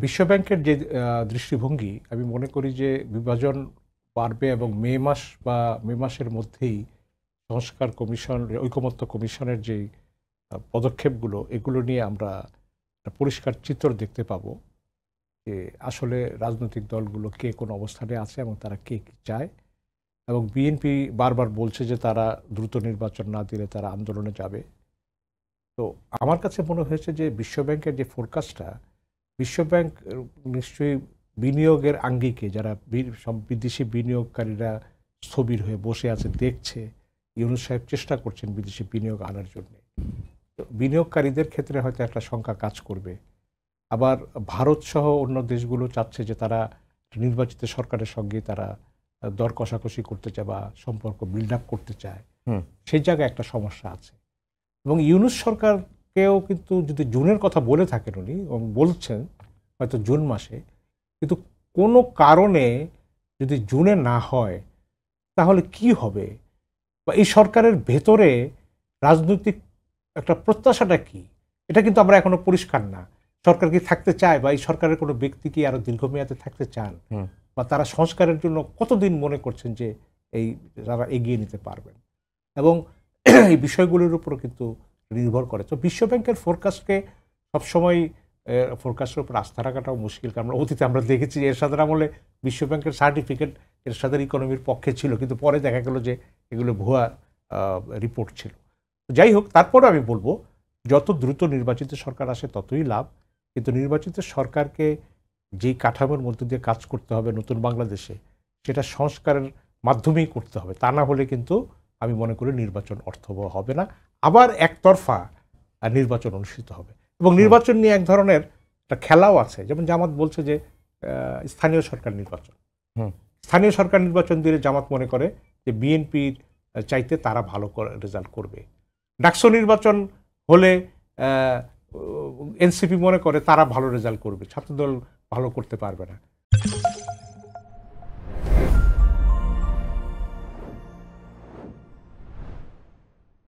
বিশ্বব্যাংকের যে দৃষ্টিভঙ্গি, আমি মনে করি যে বিভাজন বাড়বে এবং মে মাসের মধ্যেই সংস্কার কমিশন, ঐকমত্য কমিশনের যেই পদক্ষেপগুলো, এগুলো নিয়ে আমরা একটা পরিষ্কার চিত্র দেখতে পাবো যে আসলে রাজনৈতিক দলগুলো কে কোন অবস্থানে আছে এবং তারা কে কি চায়। এবং বিএনপি বারবার বলছে যে তারা দ্রুত নির্বাচন না দিলে তারা আন্দোলনে যাবে। তো আমার কাছে মনে হয়েছে যে বিশ্বব্যাংকের যে ফোরকাস্টটা, বিশ্বব্যাংক নিশ্চয়ই বিনিয়োগের আঙ্গিকে যারা সব বিদেশি বিনিয়োগকারীরা স্থবির হয়ে বসে আছে দেখছে, ইউনূস সাহেব চেষ্টা করছেন বিদেশি বিনিয়োগ আনার জন্য। তো বিনিয়োগকারীদের ক্ষেত্রে হয়তো একটা শঙ্কা কাজ করবে। আবার ভারত সহ অন্য দেশগুলো চাচ্ছে যে তারা নির্বাচিত সরকারের সঙ্গে তারা দর কষাকষি করতে চায় বা সম্পর্ক বিল্ড আপ করতে চায়। সেই জায়গায় একটা সমস্যা আছে। এবং ইউনূস সরকারকেও কিন্তু যদি জুনের কথা বলে থাকেন উনি এবং বলছেন হয়তো জুন মাসে, কিন্তু কোনো কারণে যদি জুনে না হয় তাহলে কি হবে, বা এই সরকারের ভেতরে রাজনৈতিক একটা প্রত্যাশাটা কি, এটা কিন্তু আমরা এখনো পরিষ্কার না। সরকার কি থাকতে চায়, বা এই সরকারের কোনো ব্যক্তি কি আরো দীর্ঘমেয়াদে থাকতে চান, বা তারা সংস্কারের জন্য কতদিন মনে করছেন যে এই তারা এগিয়ে নিতে পারবেন, এবং এই বিষয়গুলোর উপর কিন্তু নির্ভর করে। তো বিশ্বব্যাংকের ফোরকাস্টকে সবসময় ফোরকাস্টের উপর আস্থা রাখাটাও মুশকিল, কারণ অতীতে আমরা দেখেছি এরশাদের আমলে বিশ্বব্যাংকের সার্টিফিকেট এরশাদের ইকোনমির পক্ষে ছিল, কিন্তু পরে দেখা গেল যে এগুলো ভুয়া রিপোর্ট ছিল। যাই হোক, তারপরে আমি বলবো যত দ্রুত নির্বাচিত সরকার আসে ততই লাভ, কিন্তু নির্বাচিত সরকারকে যেই কাঠামোর মধ্যে দিয়ে কাজ করতে হবে নতুন বাংলাদেশে, সেটা সংস্কারের মাধ্যমেই করতে হবে। তা না হলে কিন্তু আমি মনে করি নির্বাচন অর্থবহ হবে না, আবার একতরফা নির্বাচন অনুষ্ঠিত হবে। এবং নির্বাচন নিয়ে এক ধরনের একটা খেলাও আছে, যেমন জামাত বলছে যে স্থানীয় সরকার নির্বাচন, স্থানীয় সরকার নির্বাচন দিলে জামাত মনে করে যে বিএনপির চাইতে তারা ভালো রেজাল্ট করবে। ডাকসু নির্বাচন হলে এনসিপি মনে করে তারা ভালো রেজাল্ট করবে, ছাত্রদল ভালো করতে পারবে না।